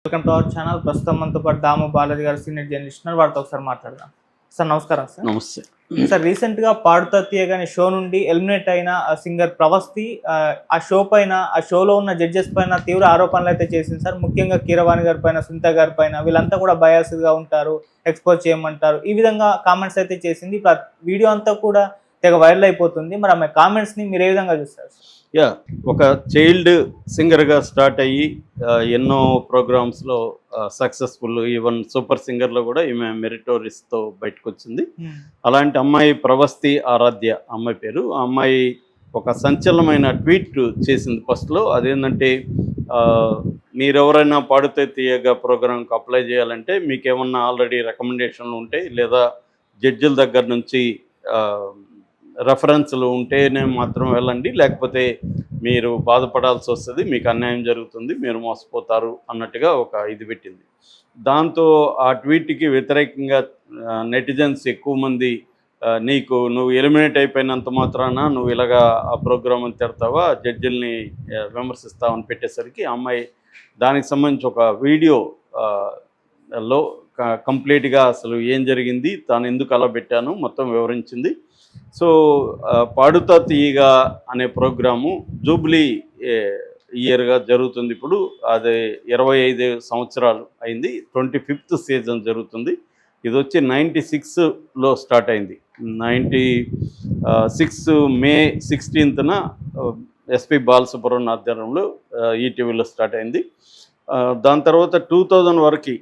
Welcome to our channel. ప్రస్తుతం మనతో పాటు దాము బాలాజీ గారు సీనియర్ జర్నలిస్ట్ ఉన్నారు. వారితో ఒకసారి మాట్లాడదాం. సార్ నమస్కారం. సార్ నమస్తే సార్ రీసెంట్గా పాడుతా తీయగానే షో నుండి ఎలిమినేట్ అయిన సింగర్ ప్రవస్తి ఆ షోలో ఉన్న జడ్జెస్ పైన తీవ్ర ఆరోపణలు అయితే చేసింది సార్. ముఖ్యంగా కీరవాణి గారి పైన, సునీత గారి పైన వీళ్ళంతా కూడా బయాస్గా ఉంటారు, ఎక్స్పోజ్ చేయమంటారు, ఈ విధంగా కామెంట్స్ అయితే చేసింది. ఇప్పుడు వీడియో అంతా కూడా తెగ వైరల్ అయిపోతుంది. మరి ఆమె కామెంట్స్ని మీరు ఏ విధంగా చూస్తారు? ఒక చైల్డ్ సింగర్గా స్టార్ట్ అయ్యి ఎన్నో ప్రోగ్రామ్స్లో సక్సెస్ఫుల్, ఈవెన్ సూపర్ సింగర్లో కూడా ఈమె మెరిటోరియస్తో బయటకు వచ్చింది. అలాంటి అమ్మాయి ప్రవస్తి ఆరాధ్య అమ్మాయి పేరు. ఆ అమ్మాయి ఒక సంచలనమైన ట్వీట్ చేసింది ఫస్ట్లో. అదేంటంటే, మీరెవరైనా పాడితే తీయగా ప్రోగ్రాంకి అప్లై చేయాలంటే మీకేమన్నా ఆల్రెడీ రికమెండేషన్లు ఉంటే, లేదా జడ్జిల దగ్గర నుంచి రెఫరెన్స్లు ఉంటేనే మాత్రం వెళ్ళండి, లేకపోతే మీరు బాధపడాల్సి వస్తుంది, మీకు అన్యాయం జరుగుతుంది, మీరు మోసపోతారు అన్నట్టుగా ఒక ఇది పెట్టింది. దాంతో ఆ ట్వీట్కి వ్యతిరేకంగా నెటిజన్స్ ఎక్కువ మంది నువ్వు ఎలిమినేట్ అయిపోయినంత మాత్రాన నువ్వు ఇలాగా ఆ ప్రోగ్రామ్ని తిడతావా, జడ్జిల్ని విమర్శిస్తావని పెట్టేసరికి అమ్మాయి దానికి సంబంధించి ఒక వీడియో లో కంప్లీట్గా అసలు ఏం జరిగింది, తాను ఎందుకు అలా పెట్టాను మొత్తం వివరించింది. సో పాడుతా తీయగా అనే ప్రోగ్రాము జూబ్లీ ఇయర్గా జరుగుతుంది. ఇప్పుడు అది 25 సంవత్సరాలు అయింది. 25th సీజన్ జరుగుతుంది. ఇది వచ్చి 96లో స్టార్ట్ అయింది. 96 మే 16న ఎస్పి బాలసుబ్రహ్మణ్యం ఆధ్వర్యంలో ఈటీవీలో స్టార్ట్ అయింది. దాని తర్వాత 2000 వరకు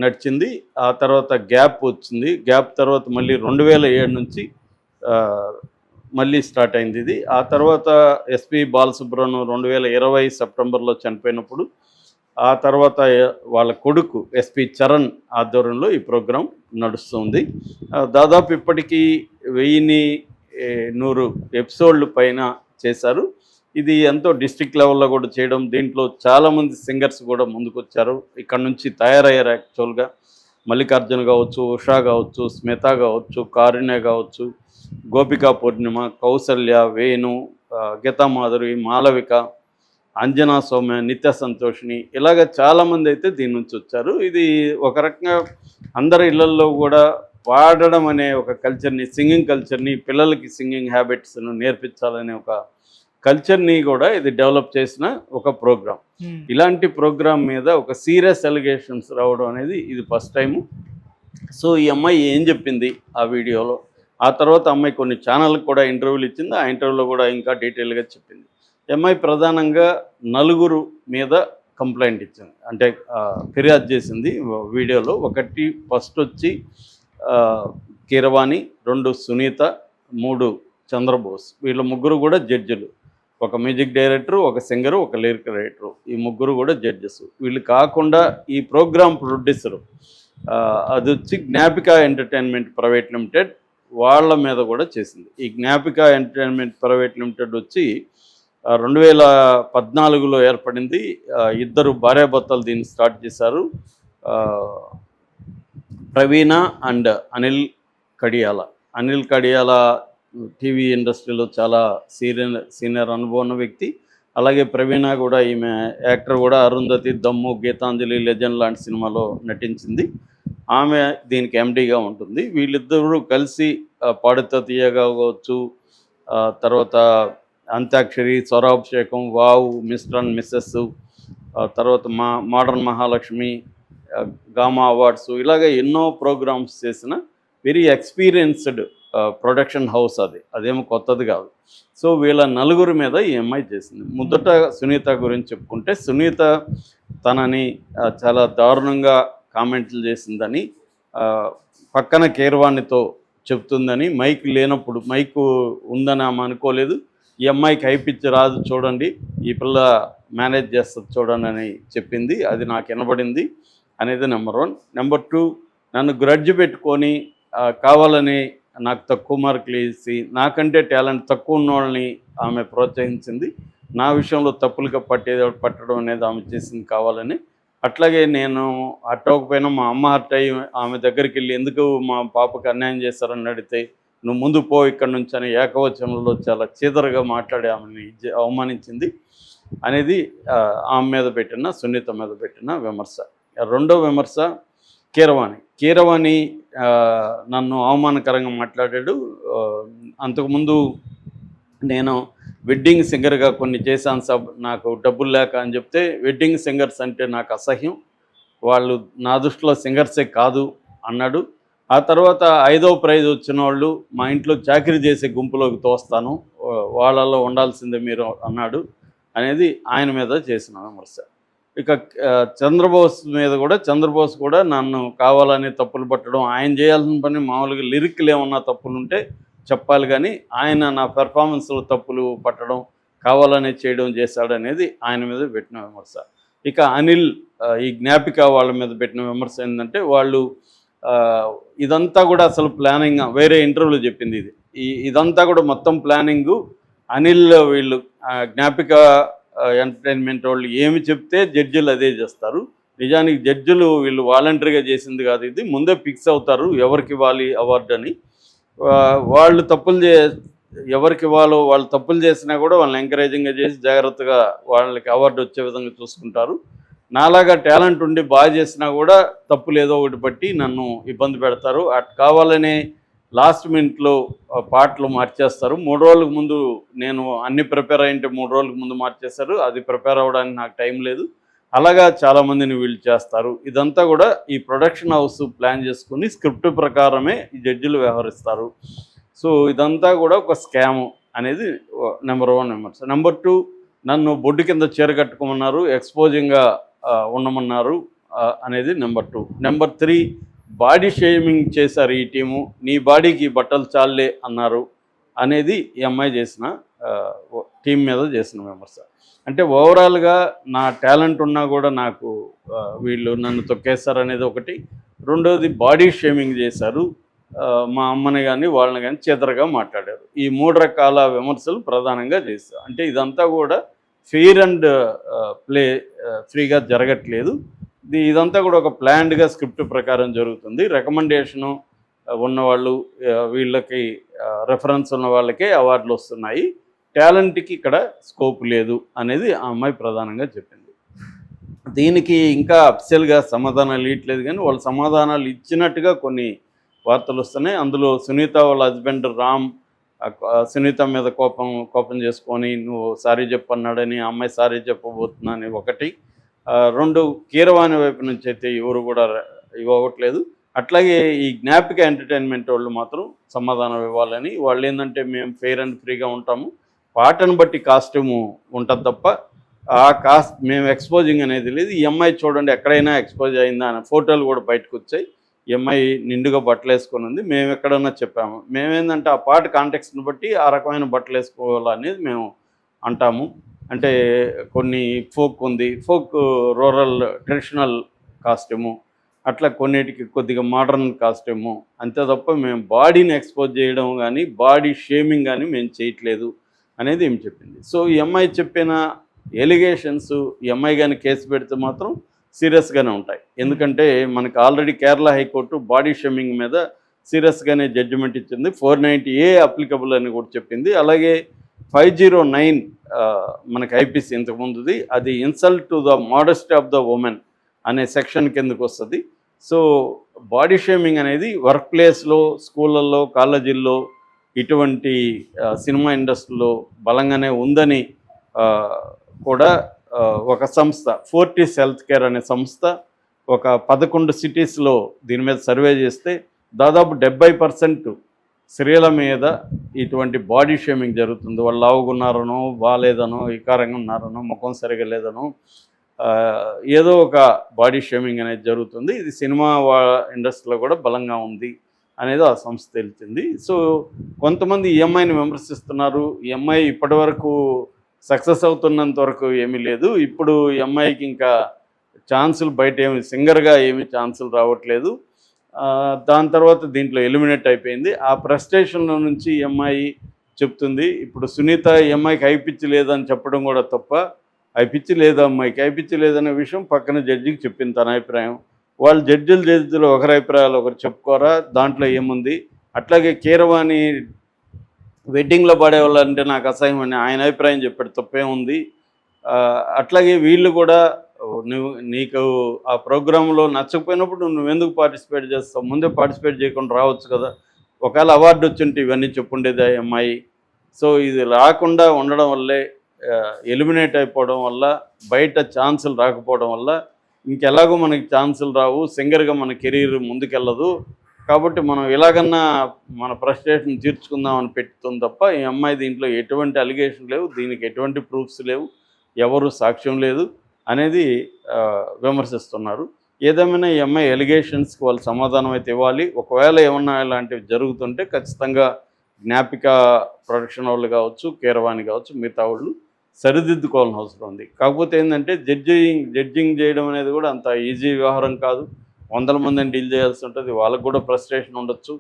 నడిచింది. ఆ తర్వాత గ్యాప్ వచ్చింది. గ్యాప్ తర్వాత మళ్ళీ 2007 నుంచి మళ్ళీ స్టార్ట్ అయింది ఇది. ఆ తర్వాత ఎస్పి బాలసుబ్రహ్మణ్యం 2020 సెప్టెంబర్లో చనిపోయినప్పుడు, ఆ తర్వాత వాళ్ళ కొడుకు ఎస్పి చరణ్ ఆధ్వర్యంలో ఈ ప్రోగ్రాం నడుస్తుంది. దాదాపు ఇప్పటికీ 1100 ఎపిసోడ్లు పైన చేశారు. ఇది ఎంతో డిస్ట్రిక్ట్ లెవెల్లో కూడా చేయడం, దీంట్లో చాలామంది సింగర్స్ కూడా ముందుకు వచ్చారు. ఇక్కడ నుంచి తయారయ్యారు. యాక్చువల్గా మల్లికార్జున కావచ్చు, ఉషా కావచ్చు, స్మిత కావచ్చు, కారుణ్య కావచ్చు, గోపికా పూర్ణిమ, కౌసల్య, వేణు, గీతామాధురి, మాలవిక, అంజనా సౌమ్య, నిత్య సంతోషిని, ఇలాగ చాలామంది అయితే దీని నుంచి వచ్చారు. ఇది ఒక రకంగా అందరి ఇళ్లల్లో కూడా పాడడం అనే ఒక కల్చర్ని, సింగింగ్ కల్చర్ని, పిల్లలకి సింగింగ్ హ్యాబిట్స్ను నేర్పించాలనే ఒక కల్చర్ని కూడా ఇది డెవలప్ చేసిన ఒక ప్రోగ్రాం. ఇలాంటి ప్రోగ్రాం మీద ఒక సీరియస్ అలిగేషన్స్ రావడం అనేది ఇది ఫస్ట్ టైము. సో ఈ అమ్మాయి ఏం చెప్పింది ఆ వీడియోలో, ఆ తర్వాత అమ్మాయి కొన్ని ఛానళ్ళకి కూడా ఇంటర్వ్యూలు ఇచ్చింది. ఆ ఇంటర్వ్యూలో కూడా ఇంకా డీటెయిల్గా చెప్పింది. అమ్మాయి ప్రధానంగా నలుగురు మీద కంప్లైంట్ ఇచ్చింది, అంటే ఫిర్యాదు చేసింది వీడియోలో. ఒకటి ఫస్ట్ వచ్చి కీరవాణి, 2 సునీత, 3 చంద్రబోస్. వీళ్ళ ముగ్గురు కూడా జడ్జిలు. ఒక మ్యూజిక్ డైరెక్టరు, ఒక సింగరు, ఒక లిరిక్ రైటరు. ఈ ముగ్గురు కూడా జడ్జెస్. వీళ్ళు కాకుండా ఈ ప్రోగ్రామ్ ప్రొడ్యూసరు అది వచ్చి జ్ఞాపిక ఎంటర్టైన్మెంట్ ప్రైవేట్ లిమిటెడ్, వాళ్ళ మీద కూడా చేసింది. ఈ జ్ఞాపిక ఎంటర్టైన్మెంట్ ప్రైవేట్ లిమిటెడ్ వచ్చి 2014లో ఏర్పడింది. ఇద్దరు భార్యాభర్తలు దీన్ని స్టార్ట్ చేశారు, ప్రవీణ అండ్ అనిల్ కడియాల. అనిల్ కడియాల టీవీ ఇండస్ట్రీలో చాలా సీనియర్ అనుభవం ఉన్న వ్యక్తి. అలాగే ప్రవీణ కూడా, ఈమె యాక్టర్ కూడా, అరుంధతి, దమ్ము, గీతాంజలి, లెజెండ్ లాంటి సినిమాలో నటించింది. ఆమె దీనికి ఎండీగా ఉంటుంది. వీళ్ళిద్దరూ కలిసి పాడుతా తీయగా కావచ్చు, తర్వాత Antakshari, Swarabhishekam, wow, mister and missus, తర్వాత మోడర్న్ మహాలక్ష్మి, గామా అవార్డ్స్, ఇలాగ ఎన్నో ప్రోగ్రామ్స్ చేసిన వెరీ ఎక్స్పీరియన్స్డ్ ప్రొడక్షన్ హౌస్ అదేమో కొత్తది కాదు. సో వీళ్ళ నలుగురు మీద ఈ అమ్మాయి చేసింది. మొదట సునీత గురించి చెప్పుకుంటే, సునీత తనని చాలా దారుణంగా కామెంట్లు చేసిందని, పక్కన కీరవాణితో చెప్తుందని, మైక్ లేనప్పుడు, మైకు ఉందని ఆమె అనుకోలేదు, ఈ అమ్మాయికి హైపిచ్చి రాదు చూడండి, ఈ పిల్ల మేనేజ్ చేస్తుంది చూడండి అని చెప్పింది. అది నాకు వినబడింది అనేది నెంబర్ 1. నెంబర్ 2, నన్ను గ్రడ్జ్ పెట్టుకొని కావాలని నాకు తక్కువ మార్కులు వేసి, నాకంటే టాలెంట్ తక్కువ ఉన్న వాళ్ళని ఆమె ప్రోత్సహించింది. నా విషయంలో తప్పులుగా పట్టడం అనేది ఆమె చేసింది కావాలని. అట్లాగే నేను అట్టకపోయినా మా అమ్మ హర్ట్ అయ్యి ఆమె దగ్గరికి వెళ్ళి, ఎందుకు మా పాపకు అన్యాయం చేస్తారని అడిగితే, నువ్వు ముందు పో ఇక్కడ నుంచి అని ఏకవచనంలో చాలా చీదరగా మాట్లాడి ఆమెని అవమానించింది. అనేది ఆమె మీద పెట్టిన, సునీత మీద పెట్టిన విమర్శ. రెండో విమర్శ కీరవాణి నన్ను అవమానకరంగా మాట్లాడాడు. అంతకుముందు నేను వెడ్డింగ్ సింగర్గా కొన్ని చేశాను సార్, నాకు డబ్బులు లేక అని చెప్తే, వెడ్డింగ్ సింగర్స్ అంటే నాకు అసహ్యం, వాళ్ళు నా దృష్టిలో సింగర్సే కాదు అన్నాడు. ఆ తర్వాత 5వ ప్రైజ్ వచ్చిన వాళ్ళు మా ఇంట్లో చాకరీ చేసే గుంపులోకి తోస్తాను, వాళ్ళలో ఉండాల్సిందే మీరు అన్నాడు అనేది ఆయన మీద చేసిన విమర్శ. ఇక చంద్రబోస్ కూడా నన్ను కావాలని తప్పులు పట్టడం, ఆయన చేయాల్సిన పని మామూలుగా లిరిక్లు ఏమన్నా తప్పులు ఉంటే చెప్పాలి, కానీ ఆయన నా పెర్ఫార్మెన్స్లో తప్పులు పట్టడం, కావాలనే చేయడం చేశాడనేది ఆయన మీద పెట్టిన విమర్శ. ఇక అనిల్, ఈ జ్ఞాపిక వాళ్ళ మీద పెట్టిన విమర్శ ఏంటంటే, వాళ్ళు ఇదంతా కూడా అసలు ప్లానింగ్, వేరే ఇంటర్వ్యూలో చెప్పింది ఇదంతా కూడా మొత్తం ప్లానింగు. అనిల్ వీళ్ళు జ్ఞాపిక ఎంటర్టైన్మెంట్ వాళ్ళు ఏమి చెప్తే జడ్జిలు అదే చేస్తారు. నిజానికి జడ్జిలు వీళ్ళు వాలంటరీగా చేసింది కాదు, ఇది ముందే ఫిక్స్ అవుతారు ఎవరికి ఇవ్వాలి అవార్డు అని. వాళ్ళు ఎవరికి ఇవ్వాలో వాళ్ళు తప్పులు చేసినా కూడా వాళ్ళని ఎంకరేజింగ్గా చేసి జాగ్రత్తగా వాళ్ళకి అవార్డు వచ్చే విధంగా చూసుకుంటారు. నాలాగా టాలెంట్ ఉండి బాగా చేసినా కూడా తప్పులు ఏదో ఒకటి బట్టి నన్ను ఇబ్బంది పెడతారు. అటు కావాలనే లాస్ట్ మినిట్లో పాటలు మార్చేస్తారు. 3 రోజులకు ముందు నేను అన్ని ప్రిపేర్ అయ్యింటే 3 రోజులకు ముందు మార్చేశారు. అది ప్రిపేర్ అవ్వడానికి నాకు టైం లేదు. అలాగా చాలామందిని వీళ్ళు చేస్తారు. ఇదంతా కూడా ఈ ప్రొడక్షన్ హౌస్ ప్లాన్ చేసుకుని స్క్రిప్ట్ ప్రకారమే ఈ జడ్జిలు వ్యవహరిస్తారు. సో ఇదంతా కూడా ఒక స్కాము అనేది నెంబర్ 1 విమర్శ. నెంబర్ 2, నన్ను బొడ్డు కింద చీర కట్టుకోమన్నారు, ఎక్స్పోజింగ్గా ఉండమన్నారు అనేది నెంబర్ 2. నెంబర్ 3, బాడీ షేమింగ్ చేశారు ఈ టీము, నీ బాడీకి బట్టలు చాలే అన్నారు అనేది ఈ అమ్మాయి చేసిన టీం మీద చేసిన విమర్శ. అంటే ఓవరాల్గా నా టాలెంట్ ఉన్నా కూడా నాకు వీళ్ళు నన్ను తొక్కేస్తారు అనేది ఒకటి. రెండోది బాడీ షేమింగ్ చేశారు, మా అమ్మని కానీ వాళ్ళని కానీ చేతరగా మాట్లాడారు. ఈ 3 రకాల విమర్శలు ప్రధానంగా చేశారు. అంటే ఇదంతా కూడా ఫెయిర్ అండ్ ఫ్రీగా జరగట్లేదు. ఇదంతా కూడా ఒక ప్లాన్డ్గా స్క్రిప్ట్ ప్రకారం జరుగుతుంది. రికమెండేషను ఉన్నవాళ్ళు, వీళ్ళకి రెఫరెన్స్ ఉన్న వాళ్ళకే అవార్డులు వస్తున్నాయి, టాలెంట్కి ఇక్కడ స్కోప్ లేదు అనేది ఆ అమ్మాయి ప్రధానంగా చెప్పింది. దీనికి ఇంకా అఫిషియల్గా సమాధానాలు ఇవ్వట్లేదు, కానీ వాళ్ళు సమాధానాలు ఇచ్చినట్టుగా కొన్ని వార్తలు వస్తున్నాయి. అందులో సునీత వాళ్ళ హస్బెండ్ రామ్ సునీత మీద కోపం చేసుకొని నువ్వు సారీ చెప్పన్నాడని, ఆ అమ్మాయి సారీ చెప్పబోతున్నాని ఒకటి. 2, కీరవాణి వైపు నుంచి అయితే ఎవరు కూడా ఇవ్వట్లేదు. అట్లాగే ఈ జ్ఞాపిక ఎంటర్టైన్మెంట్ వాళ్ళు మాత్రం సమాధానం ఇవ్వాలని, వాళ్ళు ఏంటంటే మేము ఫెయిర్ అండ్ ఫ్రీగా ఉంటాము, పాటను బట్టి కాస్ట్యూము ఉంటుంది తప్ప ఆ మేము ఎక్స్పోజింగ్ అనేది లేదు. ఈ అమ్మాయి చూడండి ఎక్కడైనా ఎక్స్పోజ్ అయిందా అనే ఫోటోలు కూడా బయటకు వచ్చాయి. ఈ అమ్మాయి నిండుగా బట్టలు వేసుకొని ఉంది, మేము ఎక్కడన్నా చెప్పాము. మేమేందంటే ఆ పాట కాంటెక్స్ట్ని బట్టి ఆ రకమైన బట్టలు వేసుకోవాలనేది మేము అంటాము. అంటే కొన్ని ఫోక్ ఉంది, ఫోక్ రూరల్ ట్రెడిషనల్ కాస్ట్యూము, అట్లా కొన్నిటికి కొద్దిగా మోడర్న్ కాస్ట్యూము, అంతే తప్ప మేము బాడీని ఎక్స్పోజ్ చేయడం కానీ బాడీ షేమింగ్ కానీ మేము చేయట్లేదు అనేది ఏం చెప్పింది. సో ఈ అమ్మాయి చెప్పిన ఎలిగేషన్స్, ఈ అమ్మాయి కానీ కేసు పెడితే మాత్రం సీరియస్గానే ఉంటాయి. ఎందుకంటే మనకు already Kerala high court body shaming మీద సీరియస్గానే జడ్జిమెంట్ ఇచ్చింది. 490A అప్లికబుల్ అని కూడా చెప్పింది. అలాగే 509 మనకి ఐపీసీ ఇంతకుముందుది, అది insult to the modesty of the women అనే సెక్షన్ కిందకు వస్తుంది. సో బాడీ షేమింగ్ అనేది వర్క్ ప్లేస్లో, స్కూళ్ళల్లో, కాలేజీల్లో, ఇటువంటి సినిమా ఇండస్ట్రీలో బలంగానే ఉందని కూడా ఒక సంస్థ, ఫోర్టిస్ హెల్త్ కేర్ అనే సంస్థ ఒక 11 సిటీస్లో దీని మీద సర్వే చేస్తే దాదాపు 70% స్త్రీల మీద ఇటువంటి బాడీ షేమింగ్ జరుగుతుంది. వాళ్ళు లావుగున్నారనో, బాగాలేదనో, వికారంగా ఉన్నారనో, ముఖం సరిగా లేదనో, ఏదో ఒక బాడీ షేమింగ్ అనేది జరుగుతుంది. ఇది సినిమా ఇండస్ట్రీలో కూడా బలంగా ఉంది అనేది ఆ సంస్థ తెలిసింది. సో కొంతమంది ఈ అమ్మాయిని విమర్శిస్తున్నారు. ఈ అమ్మాయి ఇప్పటి వరకు సక్సెస్ అవుతున్నంత వరకు ఏమీ లేదు, ఇప్పుడు ఈ అమ్మాయికి ఇంకా ఛాన్సులు బయట సింగర్గా ఏమీ ఛాన్సులు రావట్లేదు. దాని తర్వాత దీంట్లో ఎలిమినేట్ అయిపోయింది. ఆ ఫ్రస్ట్రేషన్లో నుంచి ఈ అమ్మాయి చెప్తుంది. ఇప్పుడు సునీత ఈ అమ్మాయికి ఐపిచ్చి లేదని చెప్పడం కూడా తప్ప, ఐపిచ్చి లేదు అమ్మాయికి, ఐపిచ్చి లేదనే విషయం పక్కన జడ్జికి చెప్పింది తన అభిప్రాయం. వాళ్ళు జడ్జిలు ఒకరి అభిప్రాయాలు ఒకరు చెప్పుకోరా, దాంట్లో ఏముంది. అట్లాగే కీరవాణి వెడ్డింగ్లో పాడేవాళ్ళంటే నాకు అసహ్యం అని ఆయన అభిప్రాయం చెప్పాడు, తప్పే ఉంది. అట్లాగే వీళ్ళు కూడా నీకు ఆ ప్రోగ్రాంలో నచ్చకపోయినప్పుడు నువ్వెందుకు పార్టిసిపేట్ చేస్తావు, ముందే పార్టిసిపేట్ చేయకుండా రావచ్చు కదా, ఒకవేళ అవార్డు వచ్చింటే ఇవన్నీ చెప్పుండేది ఆ అమ్మాయి. సో ఇది రాకుండా ఉండడం వల్లే, ఎలిమినేట్ అయిపోవడం వల్ల, బయట ఛాన్సులు రాకపోవడం వల్ల ఇంకెలాగో మనకి ఛాన్సులు రావు, సింగర్గా మన కెరీర్ ముందుకెళ్ళదు, కాబట్టి మనం ఎలాగన్నా మన ఫ్రస్ట్రేషన్ తీర్చుకుందామని పెట్టుతుంది తప్ప ఈ అమ్మాయి దీంట్లో ఎటువంటి అలిగేషన్ లేవు, దీనికి ఎటువంటి ప్రూఫ్స్ లేవు, ఎవరు సాక్ష్యం లేదు అనేది విమర్శిస్తున్నారు. ఏదేమైనా ఈ అమ్మాయి ఎలిగేషన్స్కి వాళ్ళు సమాధానం అయితే ఇవ్వాలి. ఒకవేళ ఏమన్నా ఇలాంటివి జరుగుతుంటే ఖచ్చితంగా జ్ఞాపిక ప్రొడక్షన్ వాళ్ళు కావచ్చు, కీరవాణి కావచ్చు, మిగతా వాళ్ళు సరిదిద్దుకోవాల్సిన అవసరం ఉంది. కాకపోతే ఏంటంటే జడ్జింగ్ చేయడం అనేది కూడా అంత ఈజీ వ్యవహారం కాదు. 100 మందిని డీల్ చేయాల్సి ఉంటుంది, వాళ్ళకు కూడా ఫ్రస్ట్రేషన్ ఉండొచ్చు.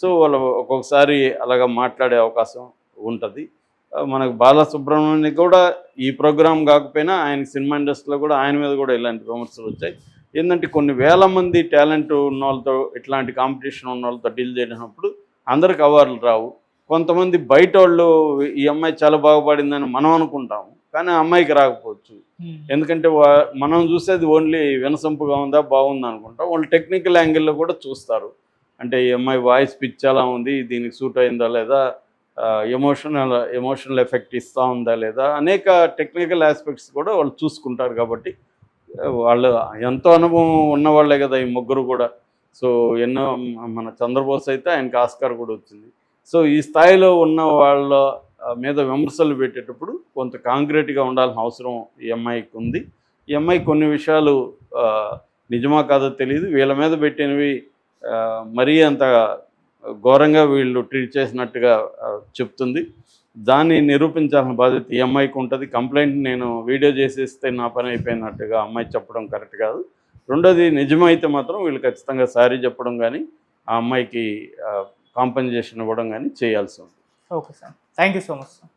సో వాళ్ళు ఒక్కొక్కసారి అలాగా మాట్లాడే అవకాశం ఉంటుంది. మనకు బాలసుబ్రహ్మణ్యం కూడా ఈ ప్రోగ్రాం కాకపోయినా ఆయన సినిమా ఇండస్ట్రీలో కూడా ఆయన మీద కూడా ఇలాంటి విమర్శలు వచ్చాయి. ఏంటంటే కొన్ని వేల మంది టాలెంట్ ఉన్న వాళ్ళతో, ఇట్లాంటి కాంపిటీషన్ ఉన్న వాళ్ళతో డీల్ చేసినప్పుడు అందరికి అవార్డులు రావు. కొంతమంది బయట వాళ్ళు ఈ అమ్మాయి చాలా బాగుపడిందని మనం అనుకుంటాము, కానీ ఆ అమ్మాయికి రాకపోవచ్చు. ఎందుకంటే మనం చూసేది ఓన్లీ వినసొంపుగా ఉందా, బాగుందా అనుకుంటాం. వాళ్ళు టెక్నికల్ యాంగిల్లో కూడా చూస్తారు. అంటే ఈ అమ్మాయి వాయిస్ పిచ్ ఎలా ఉంది, దీనికి సూట్ అయిందా లేదా, ఎమోషనల్ ఎఫెక్ట్ ఇస్తూ ఉందా లేదా, అనేక టెక్నికల్ ఆస్పెక్ట్స్ కూడా వాళ్ళు చూసుకుంటారు. కాబట్టి వాళ్ళు ఎంతో అనుభవం ఉన్నవాళ్లే కదా ఈ ముగ్గురు కూడా. సో ఎన్నో, మన చంద్రబోస్ అయితే ఆయనకి ఆస్కార్ కూడా వచ్చింది. సో ఈ స్థాయిలో ఉన్న వాళ్ళ మీద విమర్శలు పెట్టేటప్పుడు కొంత కాంక్రీట్గా ఉండాల్సిన అవసరం ఈ అమ్మాయికి ఉంది. ఈ అమ్మాయి కొన్ని విషయాలు నిజమా కాదో తెలియదు, వీళ్ళ మీద పెట్టినవి మరీ అంత ఘోరంగా వీళ్ళు ట్రీట్ చేసినట్టుగా చెప్తుంది. దాన్ని నిరూపించాల్సిన బాధ్యత ఈ అమ్మాయికి ఉంటుంది. కంప్లైంట్ నేను వీడియో చేసేస్తే నా పని అయిపోయినట్టుగా అమ్మాయి చెప్పడం కరెక్ట్ కాదు. రెండోది, నిజమైతే మాత్రం వీళ్ళు ఖచ్చితంగా సారీ చెప్పడం కానీ, ఆ అమ్మాయికి కాంపెన్సేషన్ ఇవ్వడం కానీ చేయాల్సి ఉంది. Okay sir, thank you so much sir.